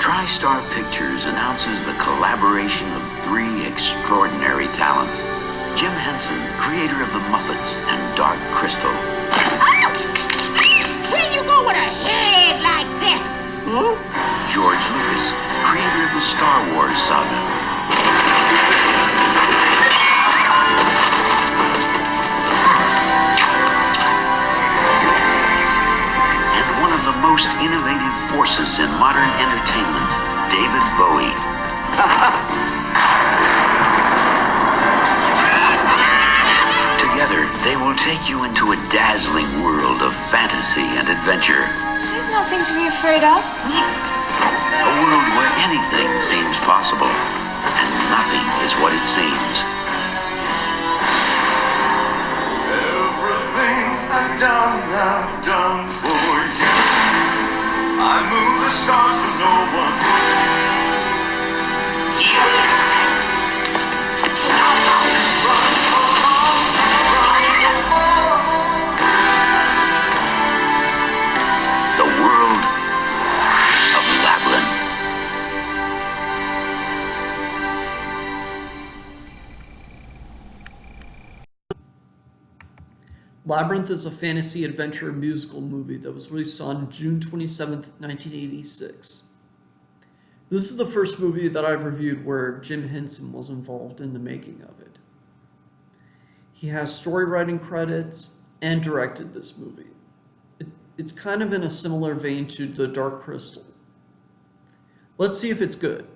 TriStar Pictures announces the collaboration of three extraordinary talents. Jim Henson, creator of The Muppets and Dark Crystal. Where you go with a head like that? Who? George Lucas, creator of the Star Wars saga. And one of the most innovative forces in modern entertainment, David Bowie. Together, they will take you into a dazzling world of fantasy and adventure. There's nothing to be afraid of. A world where anything seems possible, and nothing is what it seems. Everything I've done for you. I move the stars for no one. The world of Labyrinth. Labyrinth is a fantasy adventure musical movie that was released on June 27th, 1986. This is the first movie that I've reviewed where Jim Henson was involved in the making of it. He has story writing credits and directed this movie. It's kind of in a similar vein to The Dark Crystal. Let's see if it's good.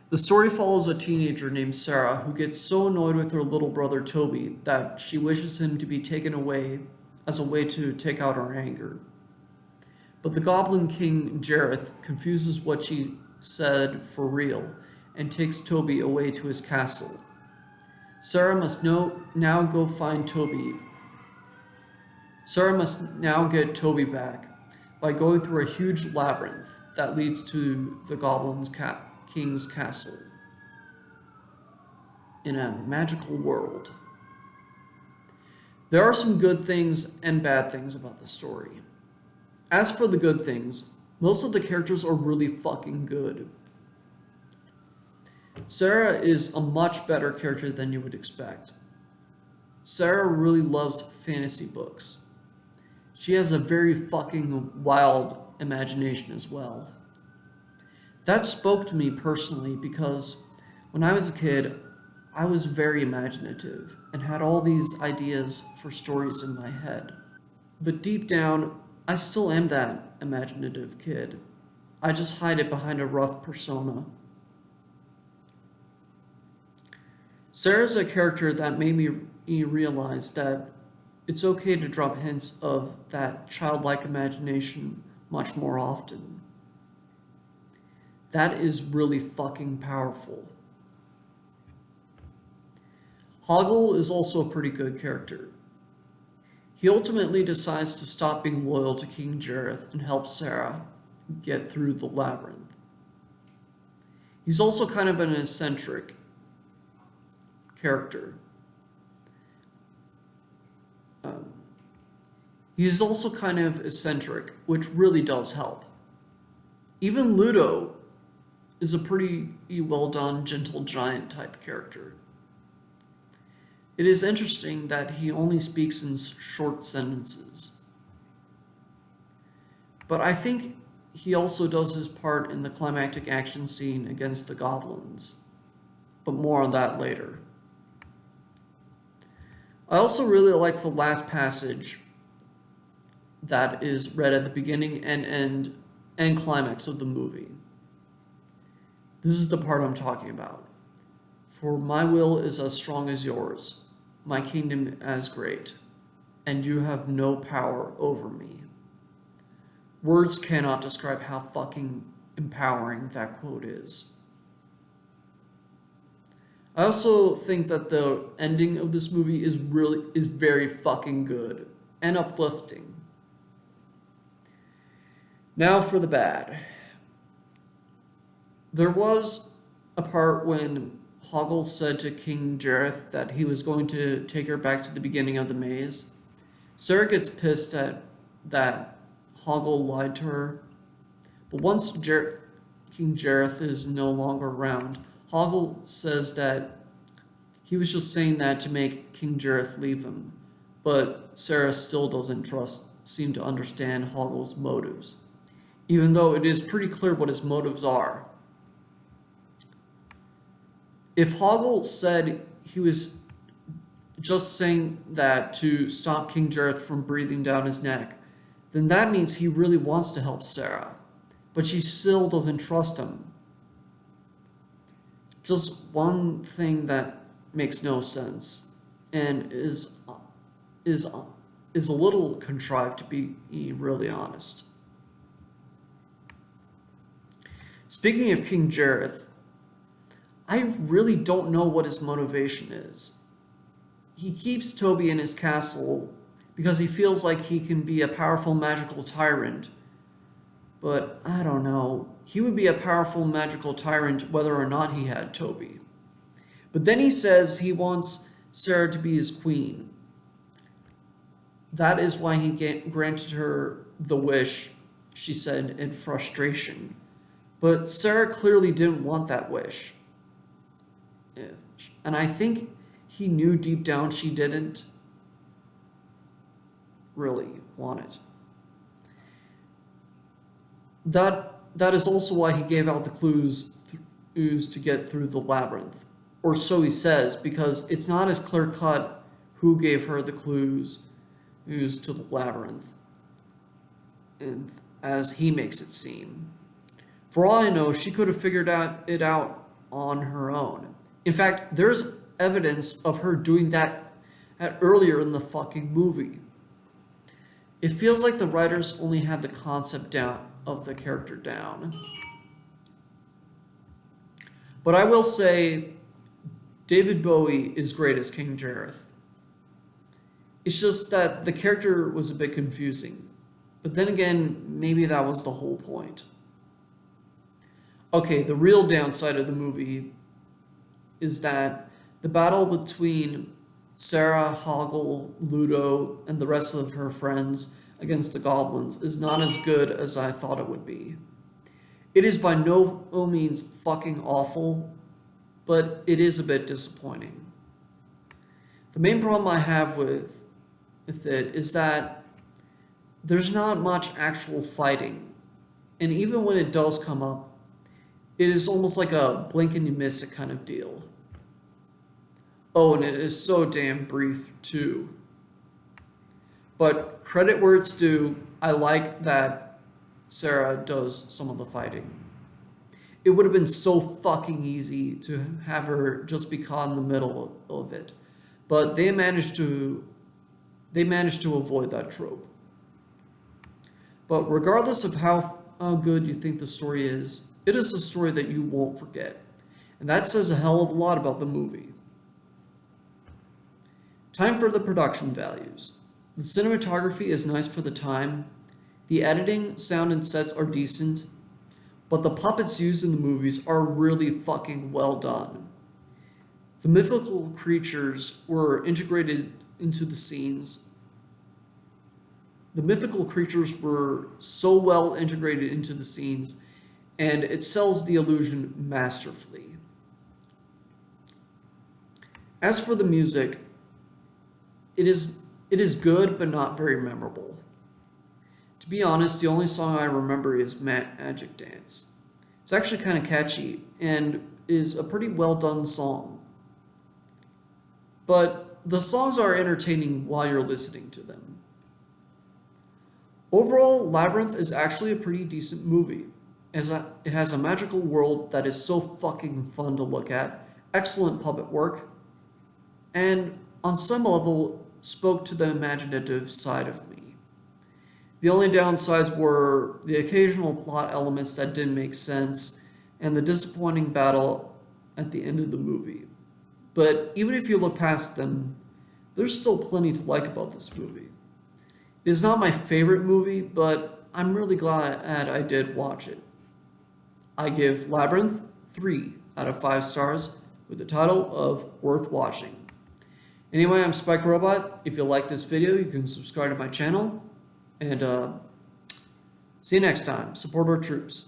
The story follows a teenager named Sarah who gets so annoyed with her little brother Toby that she wishes him to be taken away as a way to take out her anger. But the Goblin King Jareth confuses what she said for real and takes Toby away to his castle. Sarah must now go find Toby. Sarah must now get Toby back by going through a huge labyrinth that leads to the Goblin's King's castle in a magical world. There are some good things and bad things about the story. As for the good things, most of the characters are really fucking good. Sarah is a much better character than you would expect. Sarah really loves fantasy books. She has a very fucking wild imagination as well. That spoke to me personally because when I was a kid, I was very imaginative and had all these ideas for stories in my head. But deep down, I still am that imaginative kid. I just hide it behind a rough persona. Sarah's a character that made me realize that it's okay to drop hints of that childlike imagination much more often. That is really fucking powerful. Hoggle is also a pretty good character. He ultimately decides to stop being loyal to King Jareth and help Sarah get through the labyrinth. He's also kind of an eccentric character. He's also kind of eccentric, which really does help. Even Ludo is a pretty well done, gentle giant type character. It is interesting that he only speaks in short sentences. But I think he also does his part in the climactic action scene against the goblins. But more on that later. I also really like the last passage that is read at the beginning and end and climax of the movie. This is the part I'm talking about. For my will is as strong as yours, my kingdom as great, and you have no power over me. Words cannot describe how fucking empowering that quote is. I also think that the ending of this movie is very fucking good and uplifting. Now for the bad. There was a part when Hoggle said to King Jareth that he was going to take her back to the beginning of the maze. Sarah gets pissed at that Hoggle lied to her. But once King Jareth is no longer around. Hoggle says that he was just saying that to make King Jareth leave him, but Sarah still doesn't seem to understand Hoggle's motives, even though it is pretty clear what his motives are. If Hoggle said he was just saying that to stop King Jareth from breathing down his neck, then that means he really wants to help Sarah, but she still doesn't trust him. Just one thing that makes no sense and is a little contrived, to be really honest. Speaking of King Jareth, I really don't know what his motivation is. He keeps Toby in his castle because he feels like he can be a powerful magical tyrant. But I don't know. He would be a powerful magical tyrant whether or not he had Toby. But then he says he wants Sarah to be his queen. That is why he granted her the wish, she said in frustration. But Sarah clearly didn't want that wish. And I think he knew deep down she didn't really want it. That is also why he gave out the clues to get through the labyrinth. Or so he says, because it's not as clear-cut who gave her the clues to the labyrinth, and as he makes it seem. For all I know, she could have figured it out on her own. In fact, there's evidence of her doing that earlier in the fucking movie. It feels like the writers only had the concept down of the character down. But I will say, David Bowie is great as King Jareth. It's just that the character was a bit confusing. But then again, maybe that was the whole point. Okay, the real downside of the movie is that the battle between Sarah, Hoggle, Ludo, and the rest of her friends against the goblins is not as good as I thought it would be. It is by no means fucking awful, but it is a bit disappointing. The main problem I have with it is that there's not much actual fighting, and even when it does come up, it is almost like a blink and you miss it kind of deal. Oh, and it is so damn brief too. But credit where it's due, I like that Sarah does some of the fighting. It would have been so fucking easy to have her just be caught in the middle of it. But they managed to avoid that trope. But regardless of how good you think the story is, it is a story that you won't forget. And that says a hell of a lot about the movie. Time for the production values. The cinematography is nice for the time. The editing, sound, and sets are decent. But the puppets used in the movies are really fucking well done. The mythical creatures were integrated into the scenes. The mythical creatures were so well integrated into the scenes, and it sells the illusion masterfully. As for the music, it is good, but not very memorable. To be honest, the only song I remember is Magic Dance. It's actually kind of catchy, and is a pretty well done song. But the songs are entertaining while you're listening to them. Overall, Labyrinth is actually a pretty decent movie. It has a magical world that is so fucking fun to look at, excellent puppet work, and on some level spoke to the imaginative side of me. The only downsides were the occasional plot elements that didn't make sense and the disappointing battle at the end of the movie. But even if you look past them, there's still plenty to like about this movie. It is not my favorite movie, but I'm really glad I did watch it. I give Labyrinth 3 out of 5 stars with the title of Worth Watching. Anyway, I'm Spike Robot. If you like this video, you can subscribe to my channel. And see you next time. Support our troops.